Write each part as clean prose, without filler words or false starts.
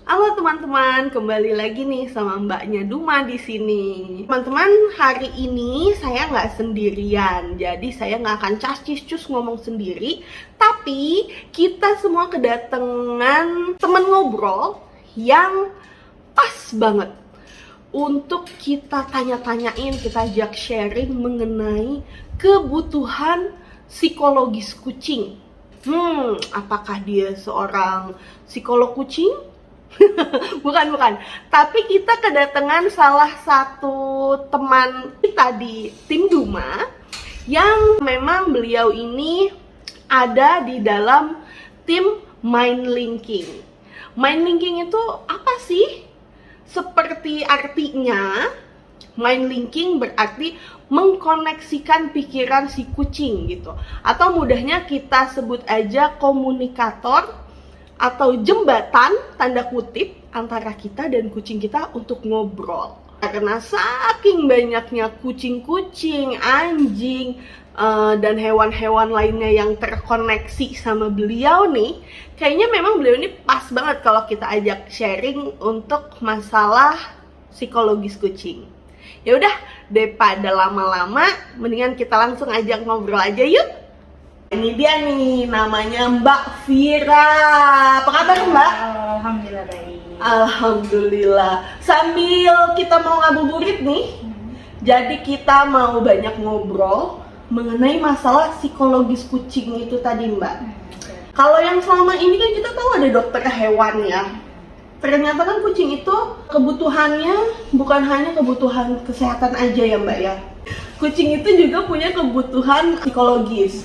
Halo teman-teman, kembali lagi nih sama Mbaknya Duma di sini. Teman-teman, hari ini saya nggak sendirian, jadi saya nggak akan cas-cis-cus ngomong sendiri. Tapi kita semua kedatangan teman ngobrol yang pas banget untuk kita tanya-tanyain, kita ajak sharing mengenai kebutuhan psikologis kucing. Apakah dia seorang psikolog kucing? bukan. Tapi kita kedatangan salah satu teman kita di tim Duma yang memang beliau ini ada di dalam tim mind linking. Mind linking itu apa sih? Seperti artinya, mind linking berarti mengkoneksikan pikiran si kucing gitu. Atau mudahnya kita sebut aja komunikator atau jembatan tanda kutip antara kita dan kucing kita untuk ngobrol. Karena saking banyaknya kucing-kucing, anjing, dan hewan-hewan lainnya yang terkoneksi sama beliau nih, kayaknya memang beliau ini pas banget kalau kita ajak sharing untuk masalah psikologis kucing. Ya udah, daripada lama-lama, mendingan kita langsung ajak ngobrol aja yuk. Ini dia nih, namanya Mbak Vira. Apa kabar Mbak? Alhamdulillah baik. Alhamdulillah. Sambil kita mau ngabuburit nih, jadi kita mau banyak ngobrol mengenai masalah psikologis kucing itu tadi Mbak. Kalau yang selama ini kan kita tahu ada dokter hewan ya. Ternyata kan kucing itu kebutuhannya bukan hanya kebutuhan kesehatan aja ya Mbak ya. Kucing itu juga punya kebutuhan psikologis.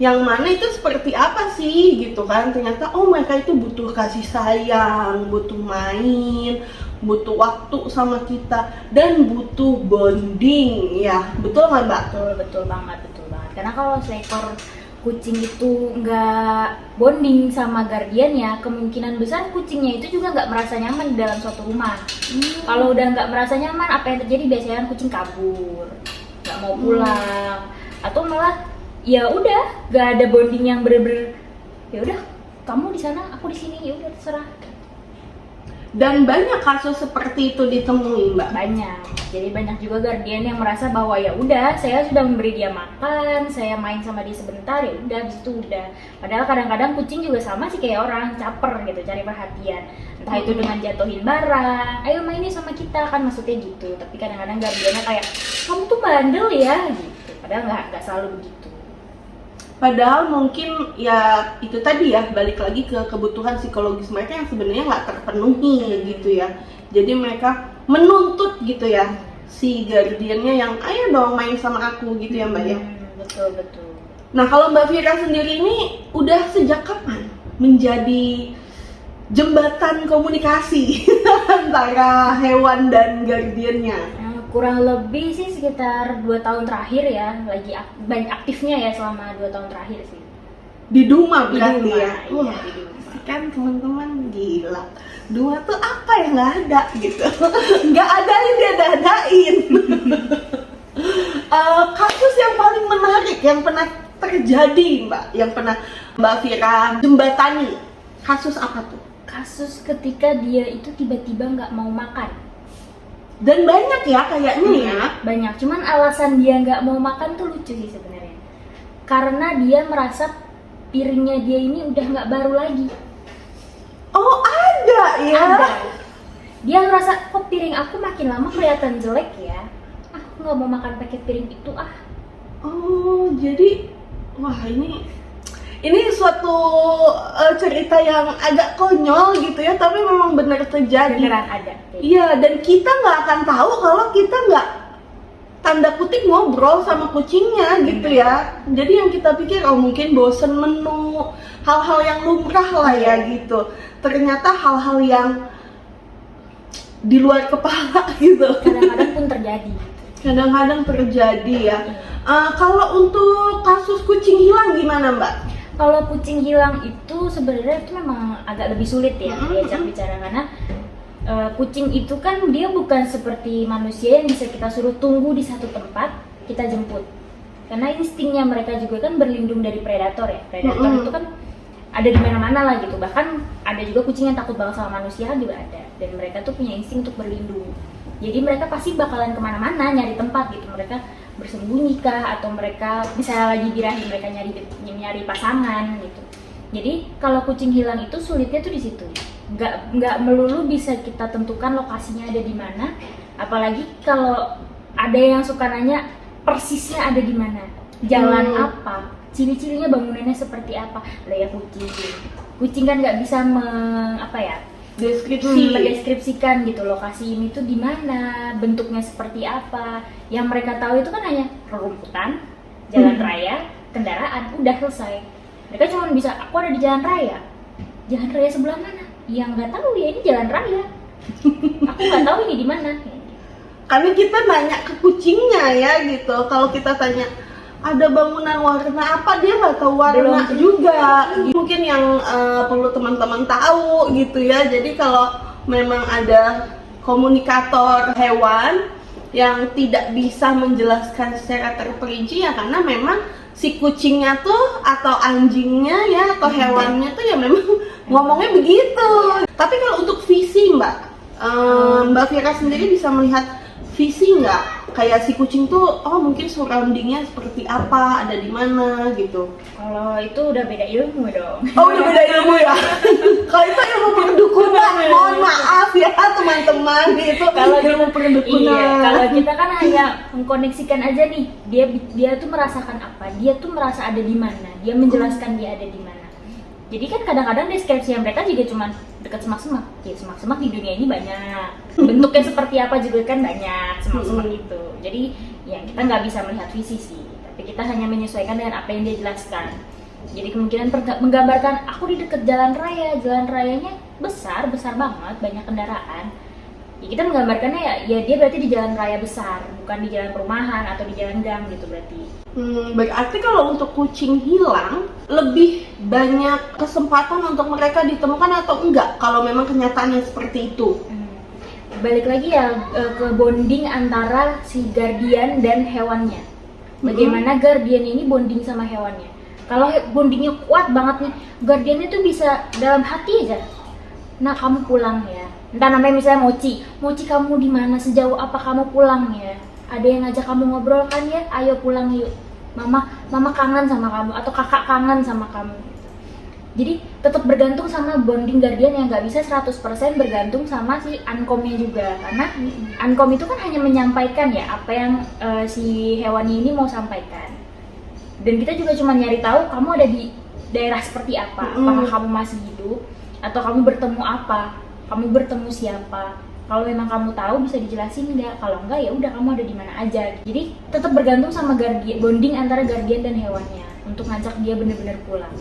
Yang mana itu seperti apa sih gitu kan, ternyata mereka itu butuh kasih sayang, butuh main, butuh waktu sama kita, dan butuh bonding ya, betul nggak Mbak? Betul banget. Karena kalau seekor kucing itu nggak bonding sama guardiannya, kemungkinan besar kucingnya itu juga nggak merasa nyaman di dalam suatu rumah. Kalau udah nggak merasa nyaman, apa yang terjadi biasanya kan kucing kabur, nggak mau pulang, atau malah ya udah gak ada bonding yang bener-bener ya udah kamu di sana aku di sini, ya udah terserah. Dan banyak kasus seperti itu ditemui Mbak. Banyak, jadi banyak juga guardian yang merasa bahwa ya udah saya sudah memberi dia makan, saya main sama dia sebentar, ya udah habis itu udah. Padahal kadang-kadang kucing juga sama sih kayak orang, caper gitu, cari perhatian, entah itu dengan jatuhin barang, ayo mainin sama kita, kan maksudnya gitu. Tapi kadang-kadang guardiannya kayak kamu tuh bandel ya gitu, padahal nggak selalu begitu. Padahal mungkin ya itu tadi ya, balik lagi ke kebutuhan psikologis mereka yang sebenarnya nggak terpenuhi gitu ya. Jadi mereka menuntut gitu ya si guardiannya yang ayo dong main sama aku gitu ya Mbak ya. Betul. Nah kalau Mbak Vira sendiri ini udah sejak kapan menjadi jembatan komunikasi antara hewan dan guardiannya? Kurang lebih sih sekitar 2 tahun terakhir ya, lagi banyak aktifnya ya selama 2 tahun terakhir sih. Di Duma berarti ya? Iya, di Duma. Kan teman-teman gila, Duma tuh apa yang nggak ada gitu. Nggak ada yang dia dadain. Kasus yang paling menarik yang pernah terjadi Mbak, yang pernah Mbak Vira jembatani, kasus apa tuh? Kasus ketika dia itu tiba-tiba nggak mau makan. Dan banyak ya kayaknya ya. Banyak, cuman alasan dia nggak mau makan tuh lucu sih sebenarnya. Karena dia merasa piringnya dia ini udah nggak baru lagi. Oh ada ya? Ada. Dia ngerasa kok piring aku makin lama kelihatan jelek ya. Aku nggak mau makan pakai piring itu ah. Oh jadi, wah ini suatu cerita yang agak konyol gitu ya, tapi memang benar terjadi. Beneran ada. Iya, dan kita nggak akan tahu kalau kita nggak tanda kutip ngobrol sama kucingnya gitu ya. Jadi yang kita pikir mungkin bosen menu, hal-hal yang lumrah lah ya gitu. Ternyata hal-hal yang di luar kepala gitu. Kadang-kadang pun terjadi. Kadang-kadang terjadi ya. Kalau untuk kasus kucing hilang gimana Mbak? Kalau kucing hilang itu sebenarnya itu memang agak lebih sulit ya diajak bicara, karena kucing itu kan dia bukan seperti manusia yang bisa kita suruh tunggu di satu tempat kita jemput. Karena instingnya mereka juga kan berlindung dari predator ya. Predator itu kan ada di mana-mana lah gitu. Bahkan ada juga kucing yang takut banget sama manusia juga ada, dan mereka tuh punya insting untuk berlindung. Jadi mereka pasti bakalan kemana-mana nyari tempat gitu. Mereka bersembunyi kah, atau mereka misalnya lagi birahi mereka nyari pasangan gitu. Jadi kalau kucing hilang itu sulitnya tuh di situ. Nggak melulu bisa kita tentukan lokasinya ada di mana. Apalagi kalau ada yang suka nanya persisnya ada di mana, jalan apa, ciri-cirinya bangunannya seperti apa. Lah ya kucing kan nggak bisa mendeskripsikan gitu lokasi ini tuh di mana, bentuknya seperti apa. Yang mereka tahu itu kan hanya rerumputan, jalan raya, kendaraan, udah selesai. Mereka cuma bisa, aku ada di jalan raya sebelah mana? Yang nggak tahu ya ini jalan raya. Aku nggak tahu ini di mana. Karena kita nanya ke kucingnya ya gitu. Kalau kita tanya ada bangunan warna apa, dia nggak tahu warna juga. Mungkin yang perlu teman-teman tahu gitu ya. Jadi kalau memang ada komunikator hewan yang tidak bisa menjelaskan secara terperinci ya, karena memang si kucingnya tuh atau anjingnya ya atau hewannya tuh ya memang ngomongnya begitu. Tapi kalau untuk visi Mbak Vira sendiri bisa melihat visi nggak? Kayak si kucing tuh, oh mungkin surroundingnya seperti apa, ada di mana gitu. Kalau itu udah beda ilmu dong. Oh udah beda ilmu ya? Kalau itu ilmu perdukunan, mohon maaf ya teman-teman, itu kalau ilmu perdukunan. Iya, kalau kita kan hanya mengkoneksikan aja nih, dia tuh merasakan apa, dia tuh merasa ada di mana, dia menjelaskan dia ada di mana. Jadi kan kadang-kadang deskripsi mereka juga cuma dekat semak-semak. Ya semak-semak di dunia ini banyak. Bentuknya seperti apa juga kan banyak semak-semak itu. Jadi ya kita nggak bisa melihat visi sih, tapi kita hanya menyesuaikan dengan apa yang dia jelaskan. Jadi kemungkinan menggambarkan aku di dekat jalan rayanya besar banget, banyak kendaraan. Ya kita menggambarkannya ya dia berarti di jalan raya besar, bukan di jalan perumahan atau di jalan gang gitu berarti. Berarti kalau untuk kucing hilang lebih banyak kesempatan untuk mereka ditemukan atau enggak kalau memang kenyataannya seperti itu? Balik lagi ya ke bonding antara si guardian dan hewannya. Bagaimana guardian ini bonding sama hewannya. Kalau bondingnya kuat banget nih, guardiannya tuh bisa dalam hati aja. Nah kamu pulang ya. Entah namanya misalnya Mochi kamu di mana? Sejauh apa kamu pulang ya? Ada yang ngajak kamu ngobrol kan ya? Ayo pulang yuk. Mama kangen sama kamu, atau kakak kangen sama kamu. Jadi tetap bergantung sama bonding guardian yang nggak bisa 100% bergantung sama si unkomnya juga. Karena unkom itu kan hanya menyampaikan ya apa yang si hewan ini mau sampaikan. Dan kita juga cuma nyari tahu kamu ada di daerah seperti apa. Apakah kamu masih hidup, atau kamu bertemu apa, kamu bertemu siapa. Kalau memang kamu tahu bisa dijelasin nggak, kalau enggak ya udah kamu ada di mana aja. Jadi tetap bergantung sama bonding antara guardian dan hewannya untuk ngajak dia benar-benar pulang.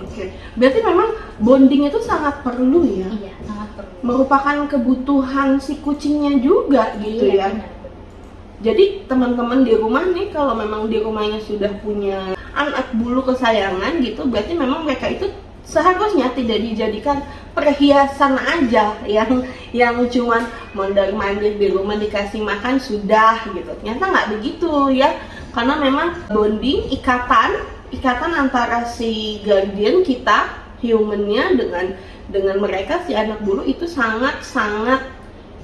Oke. Berarti memang bonding itu sangat perlu ya? Iya, sangat perlu. Merupakan kebutuhan si kucingnya juga gitu ya. Benar. Jadi teman-teman di rumah nih, kalau memang di rumahnya sudah punya anak bulu kesayangan gitu, berarti memang mereka itu seharusnya tidak dijadikan perhiasan aja yang cuman mondar-mandir di rumah dikasih makan sudah gitu. Ternyata nggak begitu ya, karena memang bonding, ikatan antara si guardian kita, humannya dengan mereka si anak bulu itu sangat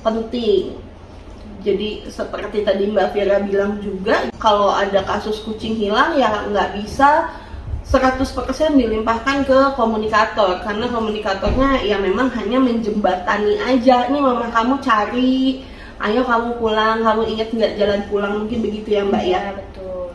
penting. Jadi seperti tadi Mbak Vira bilang juga, kalau ada kasus kucing hilang ya nggak bisa 100% dilimpahkan ke komunikator, karena komunikatornya ya memang hanya menjembatani aja. Nih mama kamu cari, ayo kamu pulang, kamu ingat nggak jalan pulang, mungkin begitu ya Mbak ya? Betul.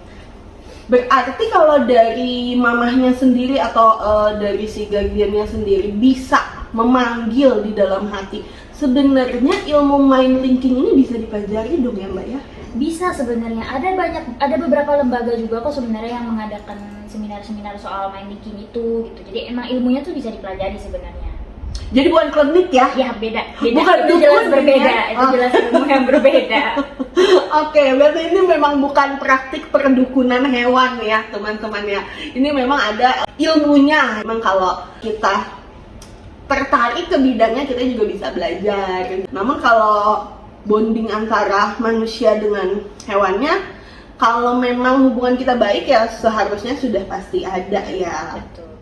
Berarti kalau dari mamahnya sendiri atau dari si guardiannya sendiri bisa memanggil di dalam hati, sebenarnya ilmu mind linking ini bisa dipelajari dong ya Mbak ya? Bisa sebenarnya, ada beberapa lembaga juga kok sebenarnya yang mengadakan seminar-seminar soal mind linking itu gitu. Jadi emang ilmunya tuh bisa dipelajari sebenarnya. Jadi bukan klinik ya? Ya beda. Bukan itu jelas dukun berbeda, ya? itu jelas ilmu yang berbeda. Oke, berarti ini memang bukan praktik perdukunan hewan ya teman-teman ya. Ini memang ada ilmunya. Memang kalau kita tertarik ke bidangnya kita juga bisa belajar. Namun kalau bonding antara manusia dengan hewannya, kalau memang hubungan kita baik ya seharusnya sudah pasti ada ya. Betul.